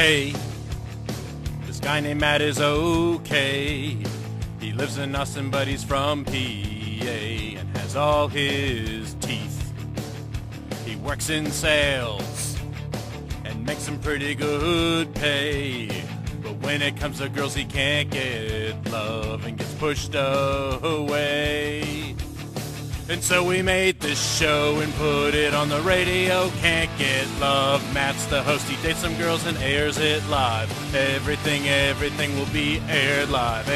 Hey, this guy named Matt is okay. He lives in Austin, but he's from PA and has all his teeth. He works in sales and makes some pretty good pay. But when it comes to girls, he can't get love and gets pushed away. And so we made this show and put it on the radio. Can't get love. Matt's the host. He dates some girls and airs it live. Everything will be aired live.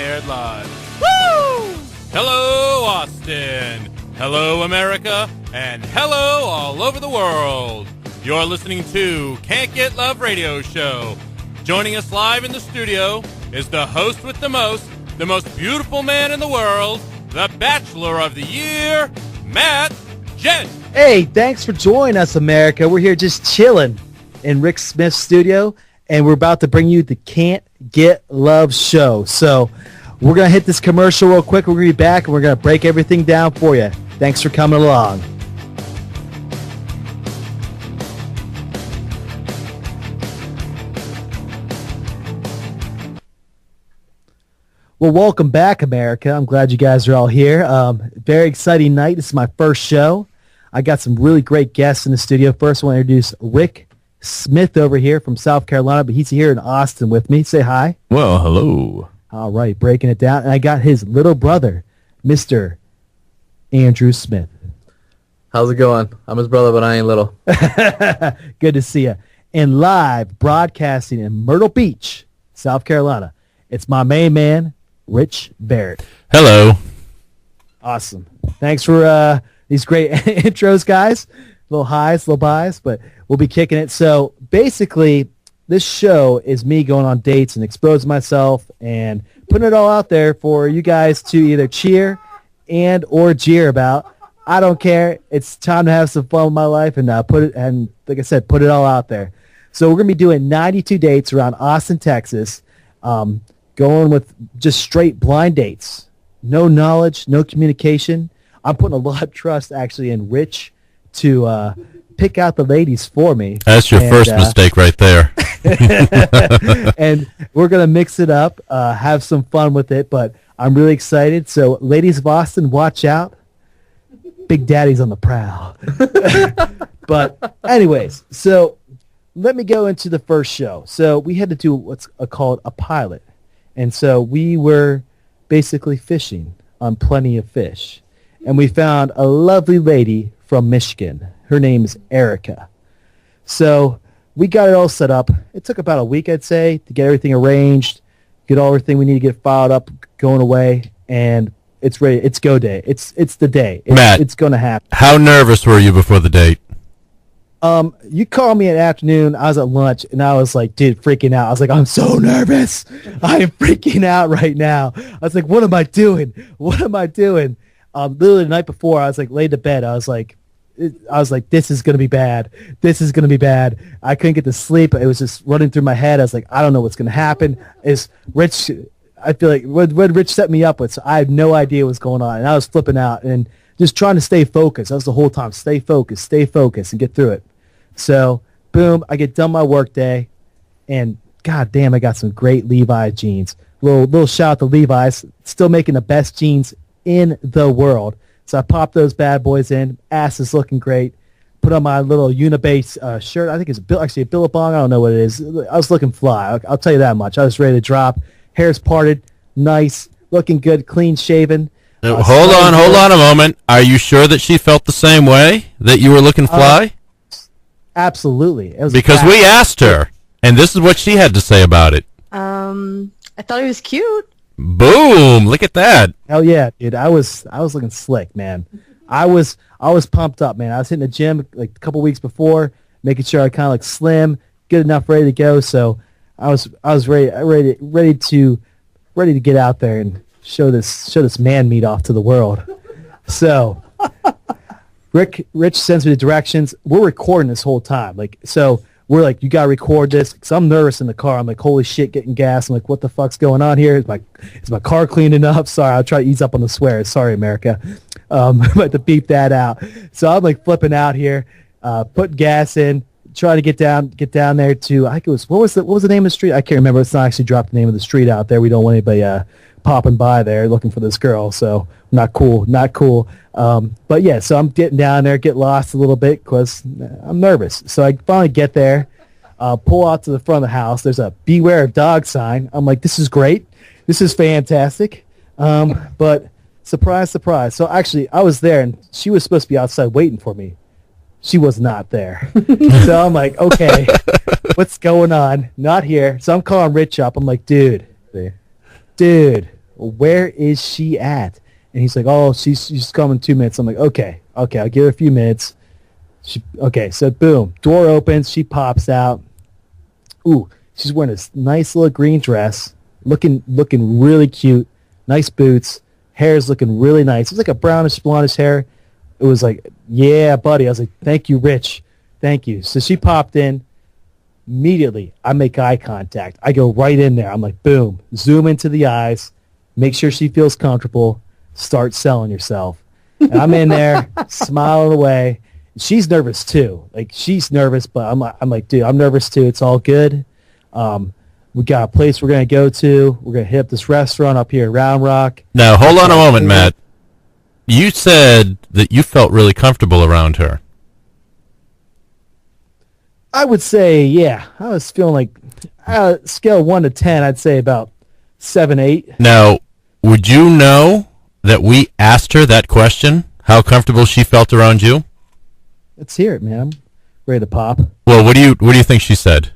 Woo! Hello, Austin. Hello, America. And hello, all over the world. You're listening to Can't Get Love Radio Show. Joining us live in the studio is the host with the most beautiful man in the world, the Bachelor of the Year, Matt Gent. Hey, thanks for joining us, America. We're here just chilling in Rick Smith's studio, and we're about to bring you the Can't Get Love show. So we're going to hit this commercial real quick. We're going to be back, and we're going to break everything down for you. Thanks for coming along. Well, welcome back, America. I'm glad you guys are all here. Very exciting night. This is my first show. I got some really great guests in the studio. First, I want to introduce Rick Smith over here from South Carolina, but he's here in Austin with me. Say hi. Well, hello. All right, breaking it down. And I got his little brother, Mr. Andrew Smith. How's it going? I'm his brother, but I ain't little. Good to see you. And live broadcasting in Myrtle Beach, South Carolina, it's my main man, Rich Barrett. Hello. Awesome. Thanks for these great intros, guys. Little highs, little buys, but we'll be kicking it. So basically, this show is me going on dates and exposing myself and putting it all out there for you guys to either cheer and or jeer about. I don't care. It's time to have some fun with my life and put it, and like I said, put it all out there. So we're going to be doing 92 dates around Austin, Texas. Going with just straight blind dates. No knowledge, no communication. I'm putting a lot of trust actually in Rich to pick out the ladies for me. That's your first mistake right there. And we're going to mix it up, have some fun with it, but I'm really excited. So ladies of Austin, watch out. Big Daddy's on the prowl. But anyways, so let me go into the first show. So we had to do what's called a pilot. And so we were basically fishing on Plenty of Fish. And we found a lovely lady from Michigan. Her name is Erica. So we got it all set up. It took about a week, I'd say, to get everything arranged, get all everything we need to get filed up, going away, and it's ready. It's go day. It's the day. Matt, it's going to happen. How nervous were you before the date? You called me in the afternoon. I was at lunch, and I was like, dude, freaking out. I was like, I'm so nervous. I am freaking out right now. I was like, what am I doing? Literally the night before, I was like, laid to bed. I was like, this is going to be bad. I couldn't get to sleep. It was just running through my head. I was like, I don't know what's going to happen. Is Rich, I feel like what Rich set me up with, so I had no idea what's going on. And I was flipping out and just trying to stay focused. That was the whole time. Stay focused, and get through it. So, boom, I get done my work day, and god damn, I got some great Levi's jeans. Little shout out to Levi's, still making the best jeans in the world. So I popped those bad boys in. Ass is looking great. Put on my little Unibase shirt. I think it's actually a Billabong. I don't know what it is. I was looking fly. I'll tell you that much. I was ready to drop. Hair's parted, nice, looking good, clean shaven. Hold on a moment. Are you sure that she felt the same way, that you were looking fly? Absolutely. It was because we asked her, and this is what she had to say about it. I thought he was cute. Boom! Look at that. Hell yeah, dude. I was looking slick, man. I was pumped up, man. I was hitting the gym like a couple weeks before, making sure I kind of looked slim, good enough, ready to go. So I was ready to get out there and show this man meat off to the world. So Rich sends me the directions. We're recording this whole time. So we're like, you got to record this. Because I'm nervous in the car. I'm like, holy shit, getting gas. I'm like, what the fuck's going on here? Is my car cleaning up? Sorry, I'll try to ease up on the swears. Sorry, America. I'm about to beep that out. So I'm like flipping out here, putting gas in, trying to get down there to, I think it was, what was the name of the street? I can't remember. It's not actually dropped the name of the street out there. We don't want anybody popping by there looking for this girl. So not cool. But yeah, so I'm getting down there, get lost a little bit because I'm nervous. So I finally get there, pull out to the front of the house. There's a beware of dog sign. I'm like, this is great. This is fantastic. But surprise, surprise. So actually I was there and she was supposed to be outside waiting for me. She was not there. So I'm like, okay, what's going on? Not here. So I'm calling Rich up. I'm like, dude, where is she at? And he's like, oh, she's coming 2 minutes. I'm like, okay, I'll give her a few minutes. So boom, door opens. She pops out. Ooh, she's wearing this nice little green dress, looking really cute. Nice boots. Hair's looking really nice. It's like a brownish, blondish hair. It was like, yeah, buddy. I was like, thank you, Rich. Thank you. So she popped in. Immediately, I make eye contact. I go right in there. I'm like, boom. Zoom into the eyes. Make sure she feels comfortable. Start selling yourself. And I'm in there, smiling away. She's nervous too. Like, she's nervous, but I'm like, dude, I'm nervous too. It's all good. We got a place we're going to go to. We're going to hit up this restaurant up here in Round Rock. Now, hold on a moment, Matt. You said that you felt really comfortable around her. I would say, yeah. I was feeling like, scale 1 to 10, I'd say about 7, 8. Now, would you know that we asked her that question, how comfortable she felt around you? Let's hear it, man. I'm ready to pop. Well, what do you think she said?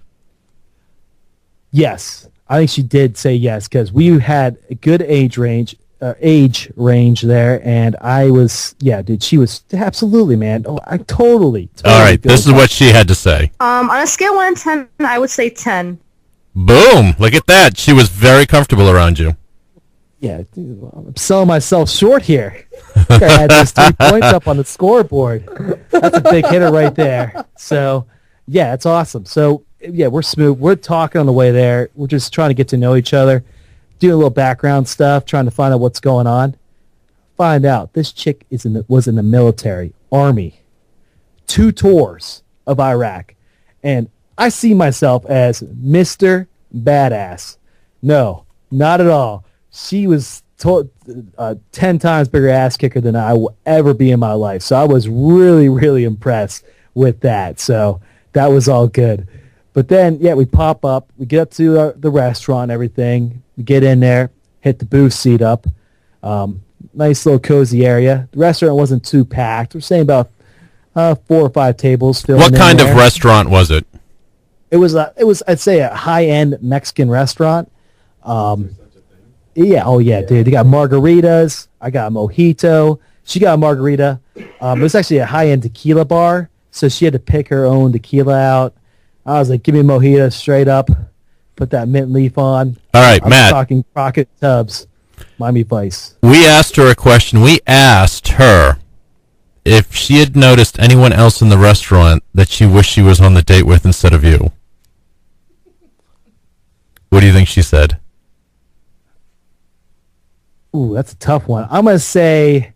Yes. I think she did say yes because we had a good age range there, and I was, yeah, dude, she was absolutely, man. Oh, I totally All right, this is what she had to say. On a scale 1 to 10, I would say 10. Boom! Look at that. She was very comfortable around you. Yeah, dude, I'm selling myself short here. I had those 3 points up on the scoreboard. That's a big hitter right there. So, yeah, it's awesome. So, yeah, we're smooth. We're talking on the way there. We're just trying to get to know each other. Doing a little background stuff, trying to find out what's going on. Find out this chick was in the military, Army, 2 tours of Iraq, and I see myself as Mr. Badass. No, not at all. She was 10 times bigger ass kicker than I will ever be in my life. So I was really, really impressed with that. So that was all good. But then, yeah, we pop up. We get up to the restaurant, everything. We get in there, hit the booth seat up. Nice little cozy area. The restaurant wasn't too packed. We're saying about 4 or 5 tables filling in What kind there. of restaurant was it? It was I'd say a high-end Mexican restaurant. Yeah, oh yeah, dude. They got margaritas. I got a mojito. She got a margarita. It was actually a high-end tequila bar, so she had to pick her own tequila out. I was like, give me a mojito straight up. Put that mint leaf on. All right, I Matt. was talking Crockett Tubbs, Miami Vice. We asked her a question. We asked her if she had noticed anyone else in the restaurant that she wished she was on the date with instead of you. What do you think she said? Ooh, that's a tough one. I'm going to say,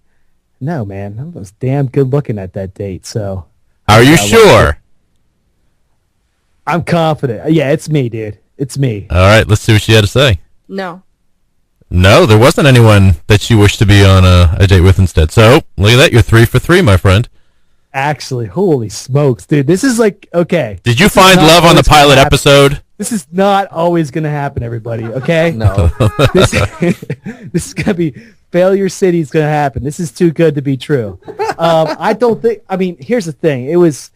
no, man. I was damn good looking at that date, so. Are you sure? I'm confident. Yeah, it's me, dude. It's me. All right, let's see what she had to say. No. No, there wasn't anyone that she wished to be on a date with instead. So, look at that. You're 3 for 3, my friend. Actually, holy smokes, dude. This is like, okay. Did you find love on the pilot episode? This is not always going to happen, everybody, okay? No. This is going to be, failure city is going to happen. This is too good to be true. I don't think, I mean, here's the thing. It was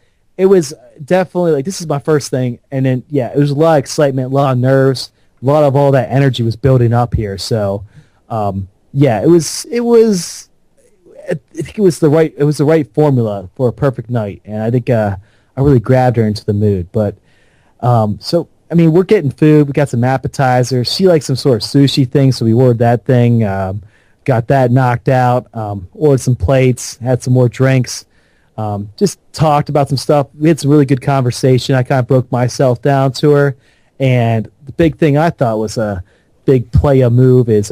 definitely like, this is my first thing. And then, yeah, it was a lot of excitement, a lot of nerves, a lot of all that energy was building up here. So, yeah, I think it was the right formula for a perfect night. And I think, I really grabbed her into the mood. But, so, I mean, we're getting food. We got some appetizers. She likes some sort of sushi thing, so we ordered that thing. Got that knocked out. Ordered some plates. Had some more drinks. Just talked about some stuff. We had some really good conversation. I kind of broke myself down to her. And the big thing I thought was a big playa move is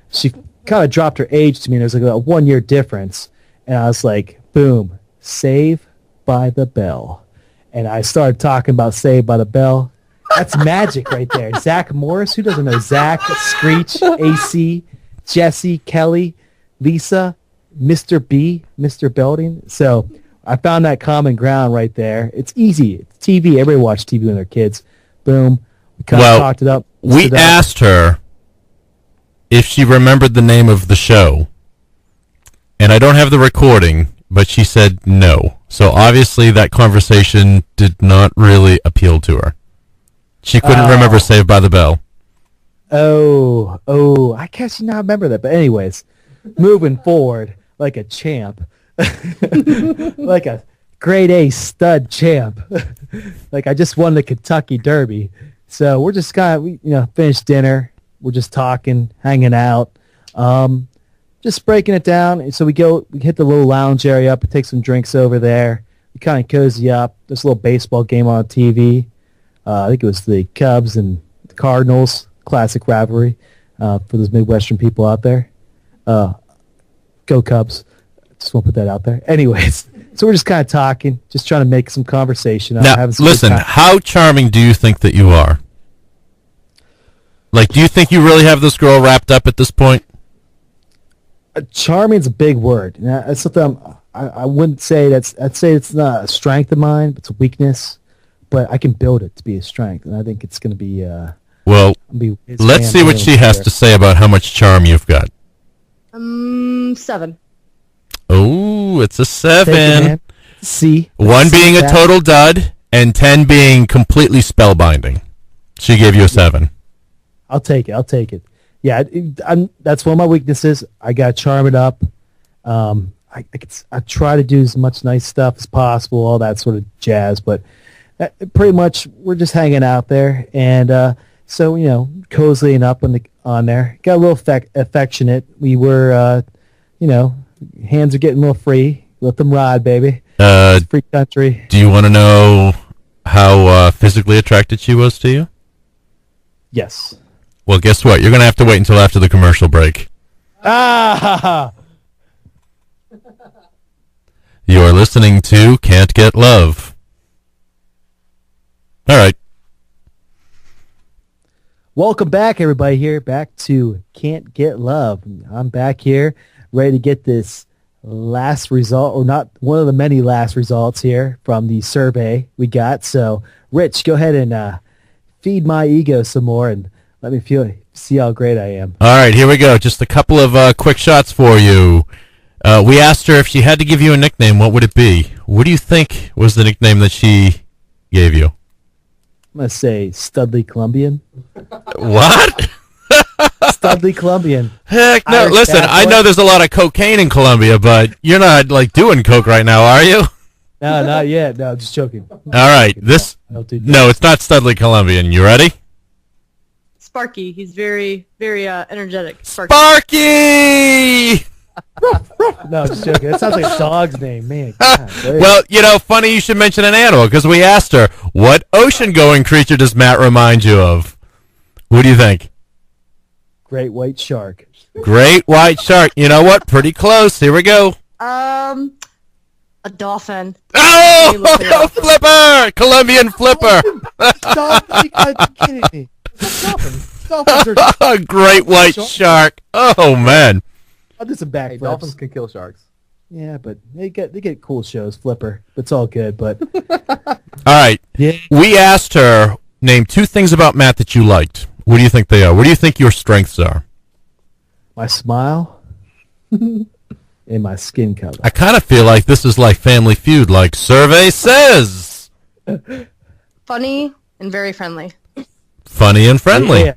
she kind of dropped her age to me. And there's like a 1 year difference. And I was like, boom, save by the bell. and I started talking about Saved by the Bell. That's magic right there. Zach Morris, who doesn't know Zach, Screech, AC, Jesse, Kelly, Lisa, Mr. B, Mr. Belding. So I found that common ground right there. It's easy. It's TV. Everybody watched TV when they're kids. Boom. We kind of talked it up. We asked her if she remembered the name of the show. And I don't have the recording, but she said no. So obviously that conversation did not really appeal to her. She couldn't remember Saved by the Bell. Oh, I guess you not remember that. But anyways, moving forward like a champ, like a grade A stud champ. Like I just won the Kentucky Derby. So we're just kind of, finished dinner. We're just talking, hanging out, just breaking it down. So we hit the little lounge area up, and take some drinks over there. We kind of cozy up. There's a little baseball game on TV. I think it was the Cubs and the Cardinals, classic rivalry for those Midwestern people out there. Go Cubs. Just want to put that out there. Anyways, so we're just kind of talking, just trying to make some conversation. Now, listen, how charming do you think that you are? Like, do you think you really have this girl wrapped up at this point? Charming is a big word. It's something I wouldn't say I'd say it's not a strength of mine, but it's a weakness. But I can build it to be a strength, and I think it's going to be. Well, let's see what she has to say about how much charm you've got. 7. Oh, it's a 7. C. 1 being a total dud, and 10 being completely spellbinding. She gave you a 7. I'll take it. Yeah, that's one of my weaknesses. I got to charm it up. I try to do as much nice stuff as possible, all that sort of jazz, but pretty much we're just hanging out there, and so cozying up on there. Got a little affectionate. We were, hands are getting a little free. Let them ride, baby. It's free country. Do you want to know how physically attracted she was to you? Yes. Well, guess what? You're going to have to wait until after the commercial break. You're listening to Can't Get Love. All right. Welcome back, everybody, here. Back to Can't Get Love. I'm back here, ready to get this last result, or not one of the many last results here from the survey we got. So, Rich, go ahead and feed my ego some more and let me see how great I am. All right, here we go. Just a couple of quick shots for you. We asked her if she had to give you a nickname, what would it be? What do you think was the nickname that she gave you? I'm going to say Studley Columbian. What? Studley Columbian. Heck no. Irish Listen, I know there's a lot of cocaine in Colombia, but you're not, doing coke right now, are you? No, not yet. No, just joking. All right. No, it's not Studley Columbian. You ready? Sparky. He's very, very energetic. Sparky! No, just joking. That sounds like a dog's name, man. God, well, funny you should mention an animal, because we asked her, what ocean-going creature does Matt remind you of? What do you think? Great white shark. Great white shark. You know what? Pretty close. Here we go. A dolphin. Oh, flipper! Colombian flipper. Dolphin? You gotta be kidding me. Dolphins are... Great white shark. Oh, man. I'll do some backflips. Dolphins can kill sharks. Yeah, but they get cool shows. Flipper. It's all good, but... All right. Yeah. We asked her, name 2 things about Matt that you liked. What do you think they are? What do you think your strengths are? My smile and my skin color. I kind of feel like this is like Family Feud, like survey says. Funny and very friendly. Funny and friendly. Yeah.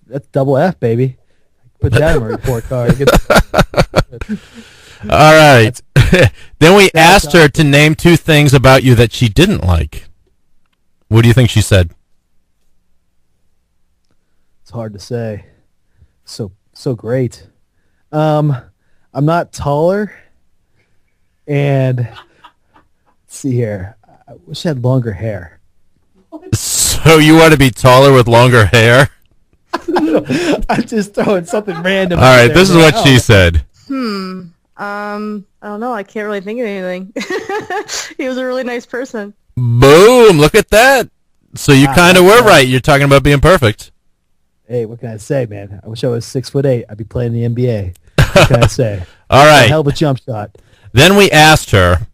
That's double F, baby. Put that on my report card. All right. Then we asked her to name 2 things about you that she didn't like. What do you think she said? It's hard to say. So great. I'm not taller, and let's see here. I wish I had longer hair. So you want to be taller with longer hair? I'm just throwing something random. All right, this is what she said. I don't know. I can't really think of anything. He was a really nice person. Boom! Look at that. So you kind of were right. You're talking about being perfect. Hey, what can I say, man? I wish I was 6'8". I'd be playing in the NBA. What can I say? All right. A hell of a jump shot. Then we asked her.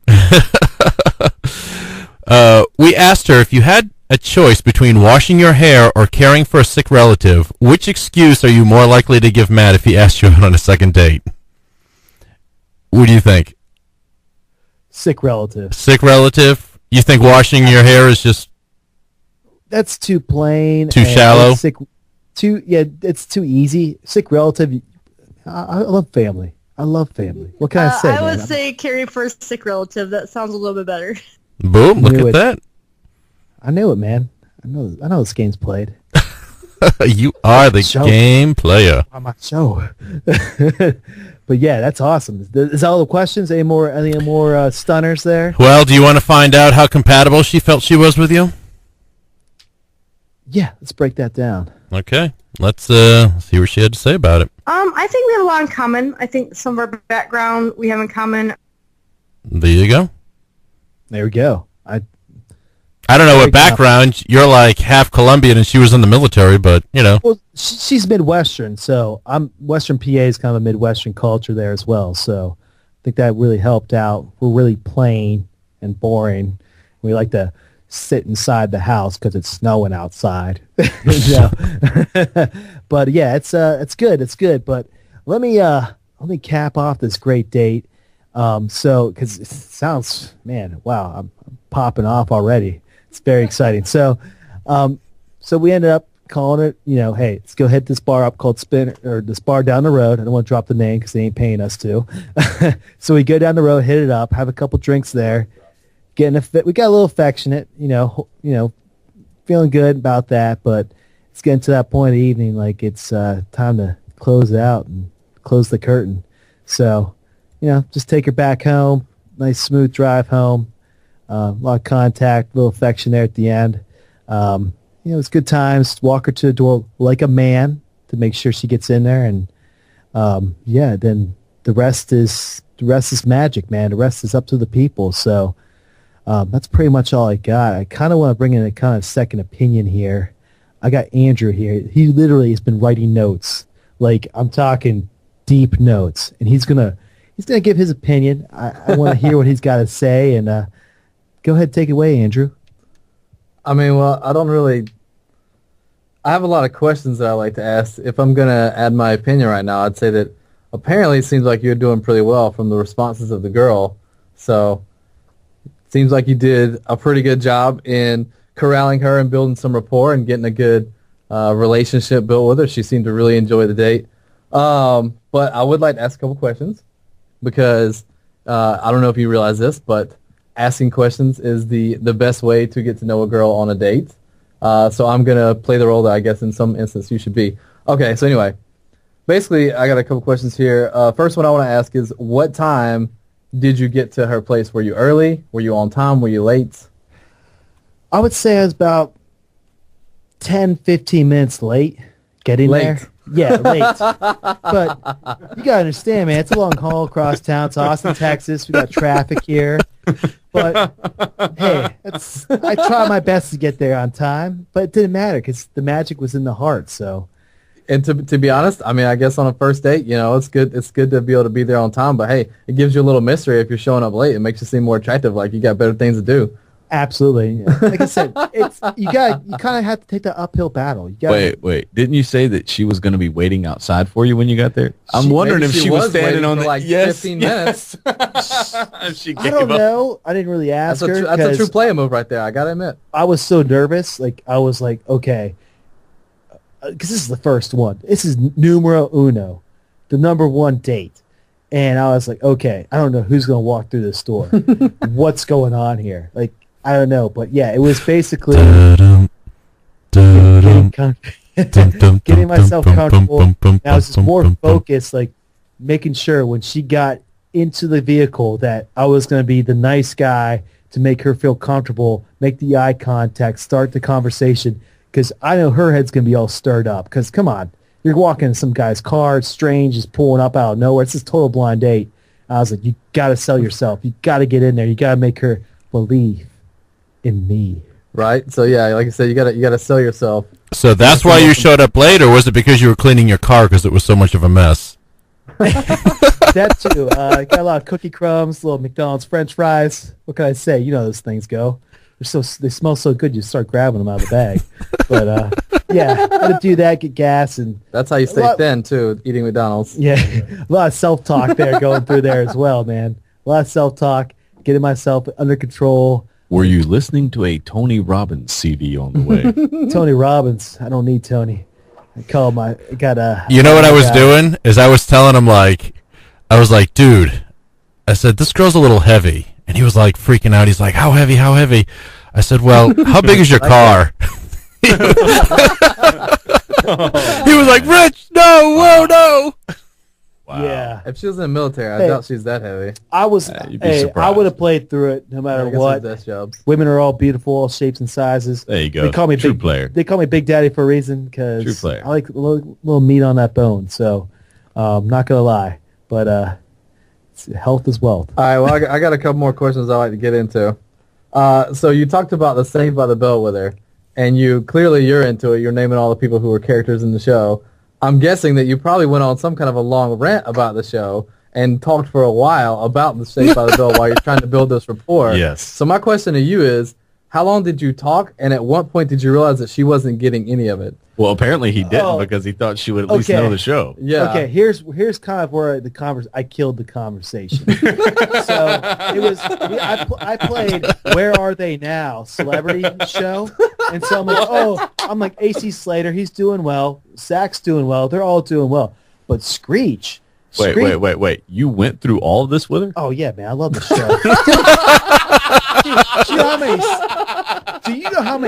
We asked her if you had a choice between washing your hair or caring for a sick relative, which excuse are you more likely to give Matt if he asked you out on a second date? What do you think? Sick relative. Sick relative? You think washing your hair is just That's too plain. too shallow? It's too easy. Sick relative. I love family. I love family. What can I say? I would man? say caring for a sick relative. That sounds a little bit better. Boom! Look Knew at it. that. I knew it, man. I know this game's played You are the Show. game player. on my show. But yeah, that's awesome. Is that all the questions? Any more stunners there? Well, do you want to find out how compatible she felt she was with you? Yeah, let's break that down. Okay, let's see what she had to say about it. I think we have a lot in common. I think some of our background we have in common. There you go. There we go. I don't know what Break down. background. You're like half Colombian and she was in the military, but, you know. Well, she's Midwestern, so Western PA is kind of a Midwestern culture there as well. So I think that really helped out. We're really plain and boring. We like to sit inside the house because it's snowing outside. But yeah, it's good. It's good. But let me cap off this great date. So because it sounds, man, wow, I'm popping off already. It's very exciting. So we ended up calling it, hey, let's go hit this bar up called Spin, or this bar down the road. I don't want to drop the name because they ain't paying us to. So we go down the road, hit it up, have a couple drinks there, we got a little affectionate, feeling good about that. But it's getting to that point of the evening, like it's time to close it out and close the curtain. So, just take her back home. Nice smooth drive home. A lot of contact, a little affection there at the end. It's good times. Walk her to the door like a man to make sure she gets in there, and then the rest is magic, man. The rest is up to the people. So that's pretty much all I got. I kind of want to bring in a kind of second opinion here. I got Andrew here. He literally has been writing notes, like I'm talking deep notes, and he's gonna give his opinion. I want to hear what he's got to say, and go ahead, take it away, Andrew. I mean, well, I have a lot of questions that I like to ask. If I'm going to add my opinion right now, I'd say that apparently it seems like you're doing pretty well from the responses of the girl. So it seems like you did a pretty good job in corralling her and building some rapport and getting a good relationship built with her. She seemed to really enjoy the date. But I would like to ask a couple questions because I don't know if you realize this, but asking questions is the best way to get to know a girl on a date. So I'm going to play the role that I guess in some instance you should be. Okay, so anyway, basically I got a couple questions here. First one I want to ask is, what time did you get to her place? Were you early? Were you on time? Were you late? I would say I was about 10, 15 minutes late getting there. Yeah, late. But you got to understand, man, it's a long haul across town. It's Austin, Texas. We got traffic here. But, hey, I tried my best to get there on time, but it didn't matter because the magic was in the heart. So, And to be honest, I mean, I guess on a first date, it's good to be able to be there on time. But, hey, it gives you a little mystery if you're showing up late. It makes you seem more attractive, like you got better things to do. absolutely. Like I said, you kind of have to take the uphill battle. You gotta, Wait. Didn't you say that she was going to be waiting outside for you when you got there? I'm wondering if she was standing on for the... like 15 minutes. She I don't know. I didn't really ask her. That's a true 'cause player move right there, I got to admit. I was so nervous. Like, I was like, okay, because this is the first one. This is numero uno, the number one date. And I was like, okay, I don't know who's going to walk through this door. What's going on here? Like, I don't know. But, yeah, it was basically getting myself comfortable. And I was just more focused, like, making sure when she got into the vehicle that I was going to be the nice guy to make her feel comfortable, make the eye contact, start the conversation, because I know her head's going to be all stirred up. Because, come on, you're walking in some guy's car, it's strange, just pulling up out of nowhere. It's just total blind date. I was like, you got to sell yourself. You got to get in there. You got to make her believe in me. right? So yeah, like I said, you gotta sell yourself. So that's why you showed up late, or was it because you were cleaning your car because it was so much of a mess? That too. Got a lot of cookie crumbs, little McDonald's French fries. What can I say? You know how those things go. They smell so good you start grabbing them out of the bag. But yeah, had to do that, get gas, and That's how you stay thin too, eating McDonald's. yeah, a lot of self-talk there going through there as well, man. A lot of self-talk, getting myself under control. Were you listening to a Tony Robbins CD on the way? Tony Robbins. I don't need Tony. I call my got a. You know what I was doing is I was telling him I was like, dude, I said this girl's a little heavy, and he was like freaking out. He's like, how heavy? How heavy? I said, well, how big is your car? He was like, Rich, no, whoa, no. Wow. Yeah, If she was in the military, I doubt she's that heavy. I was. you'd be Hey, I surprised. would have played through it no I matter guess what. there's desk jobs. Women are all beautiful, all shapes and sizes. There you go. They call me True big player. They call me Big Daddy for a reason True because player. I like a little meat on that bone. So, not gonna lie, but health is wealth. All right, well, I got a couple more questions I'd like to get into. So you talked about the Saved by the Bell with her, and you're into it. You're naming all the people who were characters in the show. I'm guessing that you probably went on some kind of a long rant about the show and talked for a while about the Saved by the Bell while you're trying to build this rapport. Yes. So my question to you is, how long did you talk, and at what point did you realize that she wasn't getting any of it? Well, apparently he didn't Oh. because he thought she would at least Okay. know the show. Yeah. Okay, here's kind of where I killed the conversation. So it was I played Where Are They Now celebrity show, and so I'm like AC Slater, he's doing well, Zach's doing well, they're all doing well, but Screech. Wait. You went through all of this with her? Oh yeah, man, I love the show. Do you know how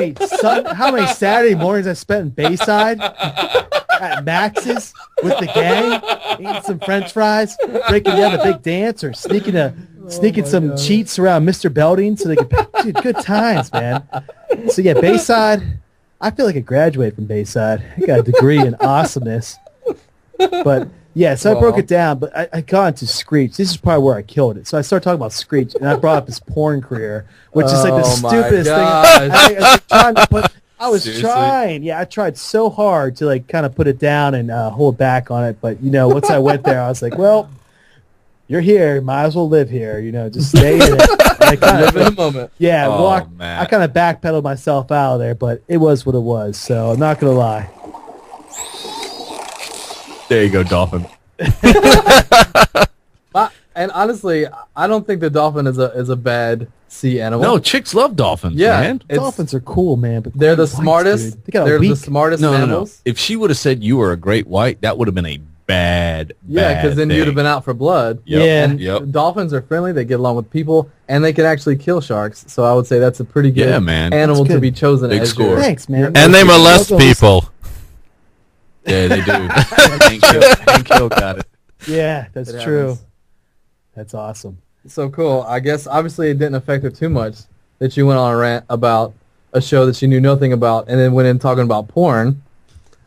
many Saturday mornings I spent in Bayside at Max's with the gang, eating some French fries, breaking down the big dance, or sneaking some cheats around Mr. Belding so they could. Dude, good times, man. So yeah, Bayside. I feel like I graduated from Bayside. I got a degree in awesomeness, but. Yeah, so I broke it down, but I got into Screech. This is probably where I killed it. So I started talking about Screech, and I brought up his porn career, which is like the Oh my stupidest thing. I was Seriously? trying. Yeah, I tried so hard to like kind of put it down and hold back on it. But, once I went there, I was like, well, you're here. Might as well live here. Just stay in it. And I kind Live in the of, moment. yeah, Oh, man. I kind of backpedaled myself out of there, but it was what it was. So I'm not going to lie. There you go, Dolphin. And honestly, I don't think the dolphin is a bad sea animal. No, chicks love dolphins, Yeah. man. It's- Dolphins are cool, man. But They're the great whites, smartest. dude. They got a They're the weak. smartest No. mammals. If she would have said you were a great white, that would have been a bad, Yeah, because then you'd have been out for blood. Yep. Yeah. And Yep. dolphins are friendly. They get along with people, and they can actually kill sharks. So I would say that's a pretty good Yeah, man. animal That's to good. be chosen Big as score. your. Thanks, man. And they molest Those- people. Yeah, they do. Hank Hill got it. Yeah, that's It true. happens. That's awesome. So cool. I guess obviously it didn't affect her too much that you went on a rant about a show that she knew nothing about, and then went in talking about porn.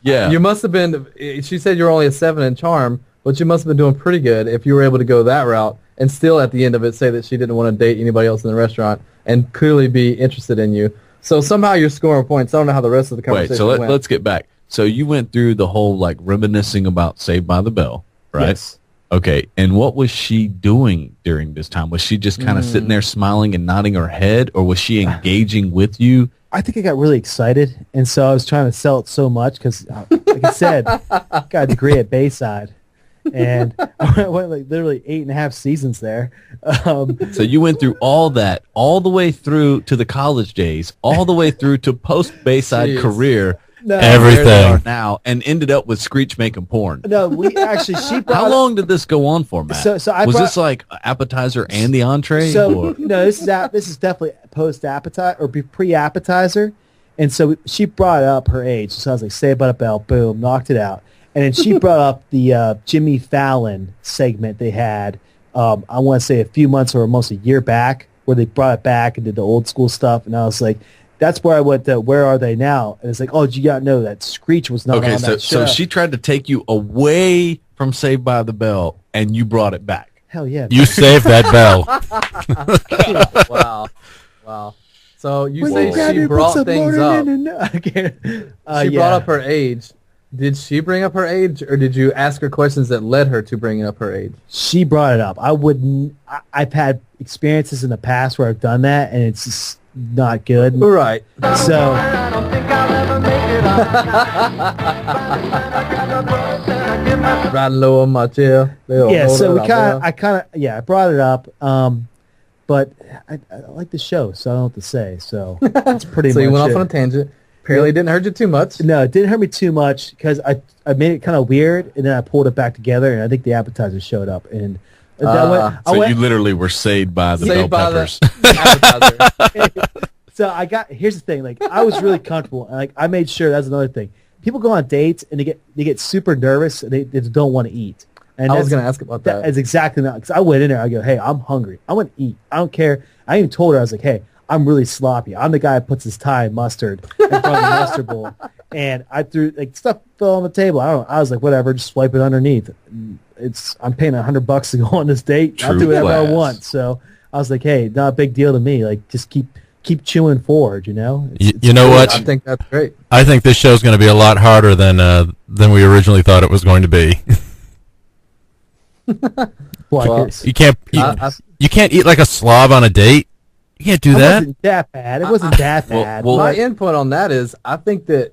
Yeah. You must have been. She said you're only a 7 in charm, but you must have been doing pretty good if you were able to go that route and still at the end of it say that she didn't want to date anybody else in the restaurant and clearly be interested in you. So somehow you're scoring points. I don't know how the rest of the Wait, conversation so went. let's get back. So you went through the whole reminiscing about Saved by the Bell, right? Yes. Okay, and what was she doing during this time? Was she just kind of sitting there smiling and nodding her head, or was she engaging with you? I think I got really excited, and so I was trying to sell it so much because, like I said, I got a degree at Bayside, and I went literally 8.5 seasons there. So you went through all that, all the way through to the college days, all the way through to post-Bayside Jeez. career, No, Everything. where they are now, and ended up with Screech making porn. no, she brought How long did this go on for, Matt? So I was brought- this like appetizer and the entree? So or? no, this is definitely post appetizer or pre appetizer, and so she brought up her age. So I was like, "Saved by the Bell," boom, knocked it out. And then she brought up the Jimmy Fallon segment they had. I want to say a few months or almost a year back, where they brought it back and did the old school stuff. And I was like, that's where I went to Where Are They Now? And it's like, oh, you got to know that Screech was not Okay, on so that show. so she tried to take you away from Saved by the Bell, and you brought it back. Hell yeah. You saved that bell. Wow. So you When say grab she your brought puts things morning up. in and- I can't- She yeah. brought up her age. Did she bring up her age, or did you ask her questions that led her to bringing up her age? She brought it up. I wouldn't. I've had experiences in the past where I've done that, and it's just not good. Right. So Riding low on my chair. yeah, so I brought it up. But I like the show, so I don't know what to say. So it's pretty So much you went off it. on a tangent. Apparently, it didn't hurt you too much. No, it didn't hurt me too much because I made it kind of weird, and then I pulled it back together, and I think the appetizer showed up, and I So went, you literally were saved by the bell Saved by peppers. the appetizer. so I got. Here's the thing, like I was really comfortable, and like I made sure that's another thing. People go on dates and they get super nervous, and they don't want to eat. And I was that's- going to ask about that. That's exactly that. Because I went in there, I go, hey, I'm hungry. I want to eat. I don't care. I even told her, I was like, hey, I'm really sloppy. I'm the guy that puts his Thai mustard in front of the mustard bowl. And I threw, like, stuff fell on the table. I was like, whatever, just swipe it underneath. I'm paying $100 to go on this date. I'll True do whatever I class. want. So I was like, hey, not a big deal to me. Like, just keep chewing forward, you know? You know what? I think that's great. I think this show's going to be a lot harder than we originally thought it was going to be. Well, You can't you can't eat like a slob on a date. You can't do It that. wasn't that bad. It wasn't that bad. well, my but- input on that is I think that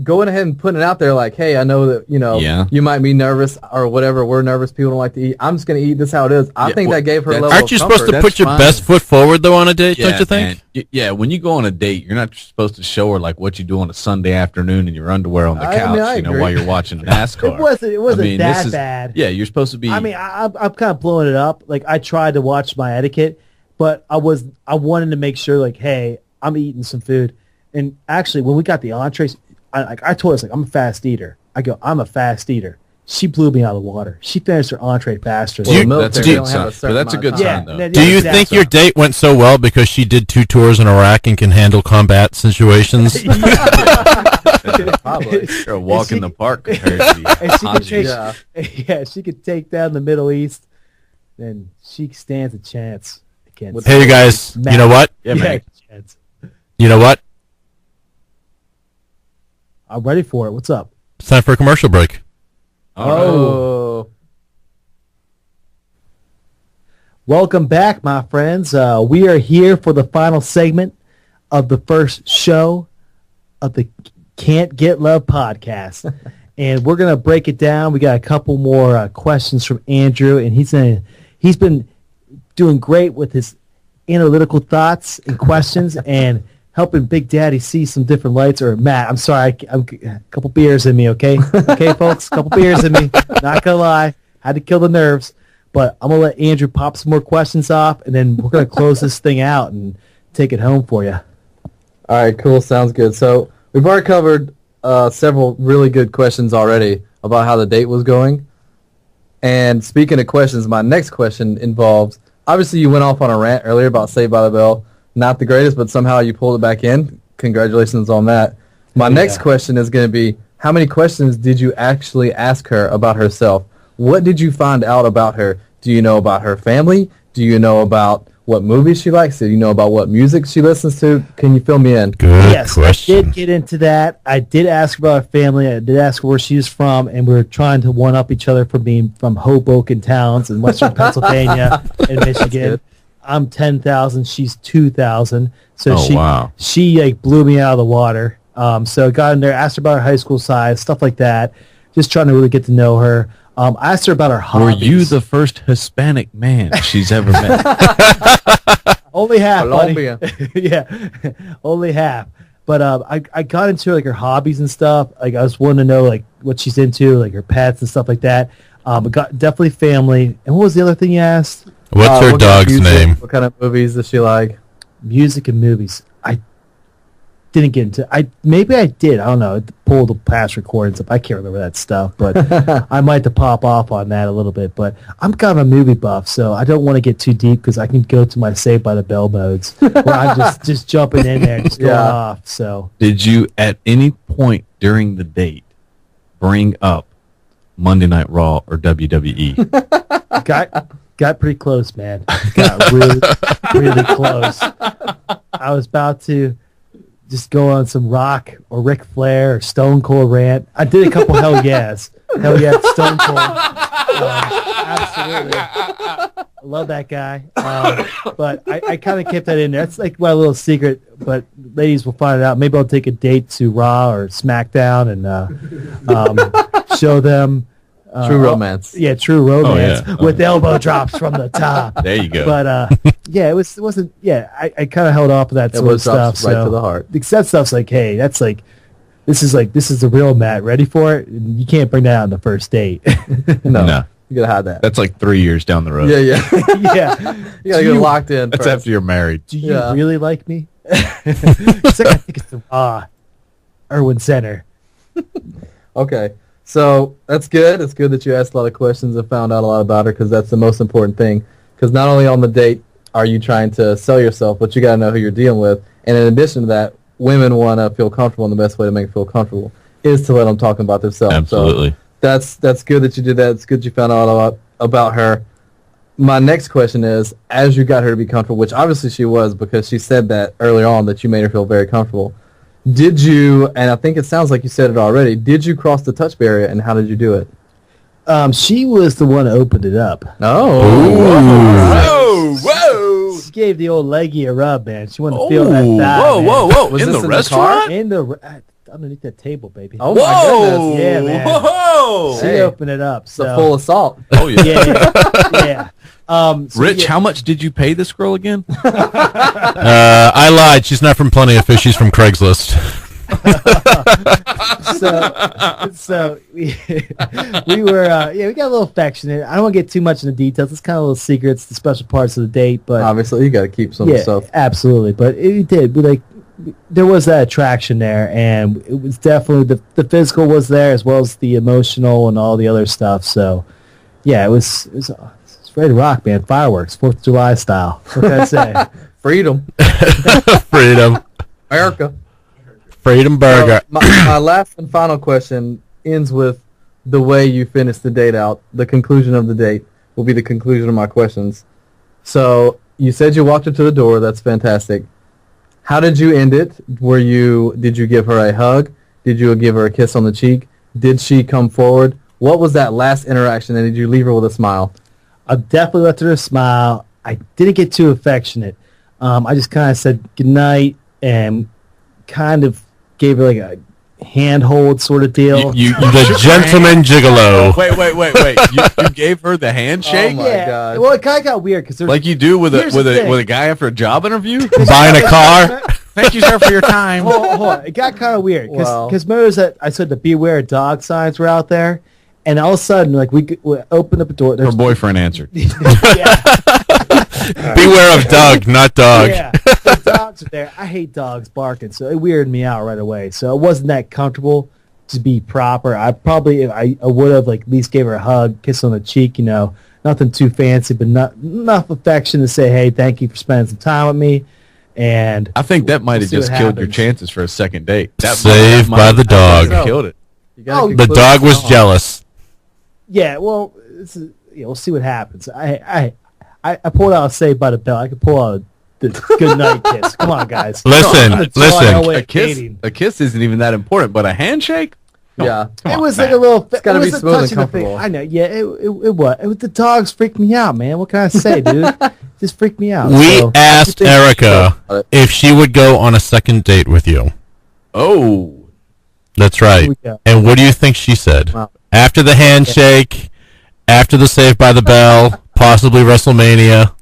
going ahead and putting it out there like, hey, I know that, Yeah. you might be nervous or whatever. We're nervous. People don't like to eat. I'm just going to eat this how it is. I Yeah, think well, that gave her a that's- level Aren't you of supposed to comfort. put That's your fine. best foot forward though on a date? Don't you think? man. Yeah, when you go on a date, you're not supposed to show her like what you do on a Sunday afternoon in your underwear on the I couch, mean, I while agree. you're watching NASCAR. It wasn't this that is- bad. Yeah, you're supposed to be. I mean, I'm kind of blowing it up. Like I tried to watch my etiquette, but I wanted to make sure, like, hey, I'm eating some food. And actually, when we got the entrees, I told her, like, I'm a fast eater. I go, I'm a fast eater. She blew me out of the water. She finished her entree faster. Do you- that's a military good don't have sign. a certain But that's a amount of good time. sign, though. Yeah, Do you exactly. think your date went so well because she did 2 tours in Iraq and can handle combat situations? Probably. You're a walk in the park compared to And she could take, Yeah. yeah, she could take down the Middle East, then she stands a chance against. Hey, you guys, you know what? Yeah, man. chance. You know what? I'm ready for it. What's up? It's time for a commercial break. Oh. Welcome back, my friends. We are here for the final segment of the first show of the Can't Get Love podcast. And we're going to break it down. We got a couple more questions from Andrew, and he's been doing great with his analytical thoughts and questions and helping Big Daddy see some different lights. Or Matt, I'm sorry, I'm a couple beers in me, okay? Okay, folks, a couple beers in me. Not going to lie. Had to kill the nerves. But I'm going to let Andrew pop some more questions off, and then we're going to close this thing out and take it home for you. All right, cool. Sounds good. So we've already covered several really good questions already about how the date was going. And speaking of questions, my next question involves, obviously you went off on a rant earlier about Saved by the Bell. Not the greatest, but somehow you pulled it back in. Congratulations on that. My next question is going to be, how many questions did you actually ask her about herself? What did you find out about her? Do you know about her family? Do you know about what movies she likes? Do you know about what music she listens to? Can you fill me in? Good Yes, question. I did get into that. I did ask about her family. I did ask where she's from, and we were trying to one-up each other for being from Hoboken towns in western Pennsylvania and Michigan. good. I'm 10,000. She's 2,000. So Oh, wow. she like blew me out of the water. So got in there, asked her about her high school size, stuff like that. Just trying to really get to know her. I asked her about her Were hobbies. you the first Hispanic man she's ever met? Only half, buddy. Colombia. Yeah, only half. But I got into like her hobbies and stuff. Like I was wanting to know like what she's into, like her pets and stuff like that. But got definitely family. And what was the other thing you asked? What's her what kind of dog's music, name? What kind of movies does she like? Music and movies. I didn't get into. Maybe I did. I don't know. Pull the past recordings up. I can't remember that stuff, but I might have to pop off on that a little bit. But I'm kind of a movie buff, so I don't want to get too deep because I can go to my Saved by the Bell modes where I'm just jumping in there, just going Yeah. off. So Did you at any point during the date bring up Monday Night Raw or WWE? got pretty close, man. Got really close. I was about to just go on some Rock or Ric Flair or Stone Cold rant. I did a couple hell yes. Hell yeah, Stone Cold. Absolutely. I love that guy. But I kind of kept that in there. That's like my little secret, but ladies will find it out. Maybe I'll take a date to Raw or SmackDown and show them. True romance. Yeah, true romance yeah. with elbow drops from the top. There you go. But yeah, it wasn't. Yeah, I kind of held off of that sort Elbow of stuff. drops right to the heart. Because that stuff's like, hey, that's like, this is the real Matt. Ready for it? You can't bring that on the first date. No. You gotta have that. That's like 3 years down the road. Yeah. Yeah. You gotta get locked in. That's first. after you're married. Do you Yeah. really like me? It's like, I think it's the Irwin Center. Okay. So that's good. It's good that you asked a lot of questions and found out a lot about her because that's the most important thing. Because not only on the date are you trying to sell yourself, but you got to know who you're dealing with. And in addition to that, women want to feel comfortable, and the best way to make them feel comfortable is to let them talk about themselves. Absolutely. So that's good that you did that. It's good you found out a lot about her. My next question is, as you got her to be comfortable, which obviously she was because she said that earlier on that you made her feel very comfortable. Did you, and I think it sounds like you said it already, did you cross the touch barrier, and how did you do it? She was the one who opened it up. Whoa, whoa. She gave the old leggy a rub, man. She wanted to feel that thigh, Whoa, man. whoa, whoa. Was In this the in the restaurant? In the underneath that table, baby. Oh, Whoa. my goodness. Yeah, man. Whoa. She Hey. opened it up. It's So a full assault. Oh, yeah. yeah. So Rich, yeah, how much did you pay this girl again? I lied. She's not from Plenty of Fish. She's from Craigslist. so we were we got a little affectionate. I don't want to get too much into details. It's kind of little secrets, the special parts of the date, but Obviously, you got to keep some yeah, stuff. absolutely. But it did. There was that attraction there, and it was definitely the physical was there as well as the emotional and all the other stuff. So yeah, it's ready to rock, man. Fireworks, 4th of July style. What can I say? Freedom. Freedom. America. Freedom burger. So, my last and final question ends with the way you finish the date out. The conclusion of the date will be the conclusion of my questions. So you said you walked her to the door. That's fantastic. How did you end it? Did you give her a hug? Did you give her a kiss on the cheek? Did she come forward? What was that last interaction, and did you leave her with a smile? I definitely left her a smile. I didn't get too affectionate. I just kind of said goodnight and kind of gave her like a handhold sort of deal. The gentleman gigolo. Wait. You gave her the handshake? Oh my God. Well, it kind of got weird because Like you do with Here's the thing. a guy after a job interview? Buying a car. Thank you, sir, for your time. hold on. It got kind of weird Wow. because remember that I said the beware of dog signs were out there, and all of a sudden like we opened up a door. Her There's boyfriend answered. yeah, Beware of Doug, not dog. yeah. The dogs are there. I hate dogs barking, so it weirded me out right away. So it wasn't that comfortable to be proper. I probably I would have like at least gave her a hug, kiss on the cheek, nothing too fancy, but not enough affection to say, hey, thank you for spending some time with me. And I think that might have see just what killed your happens. chances for a second date. Saved by the dog. Killed it. You gotta Oh, The conclude dog was strong. jealous. yeah, well, we'll see what happens. I pulled out a Saved by the Bell. I could pull out the good night kiss. Come on, guys. Listen, That's all I know listen. with dating. A kiss isn't even that important, but a handshake? Yeah. It was like a little. It's gotta be smooth and comfortable. I know. Yeah, it was. The dogs freaked me out, man. What can I say, dude? Just freaked me out. We So, asked Erica if she would go on a second date with you. Oh. That's here right. we go. And what do you think she said? Wow. After the handshake, after the Saved by the Bell, possibly WrestleMania.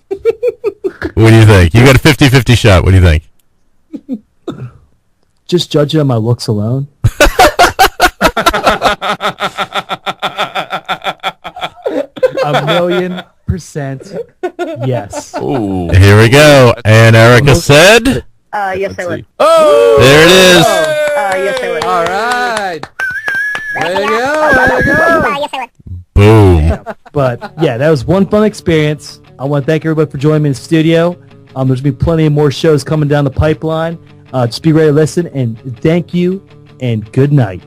What do you think? You got a 50-50 shot. What do you think? Just judging on my looks alone. A 1,000,000% yes. Oh. Here we go. And Erica said, Yes, I would. Oh. there it is. Yes, I would. All right. There you go. There you go. Yes, I would. Boom. But yeah, that was one fun experience. I want to thank everybody for joining me in the studio. There's going to be plenty of more shows coming down the pipeline. Just be ready to listen, and thank you, and good night.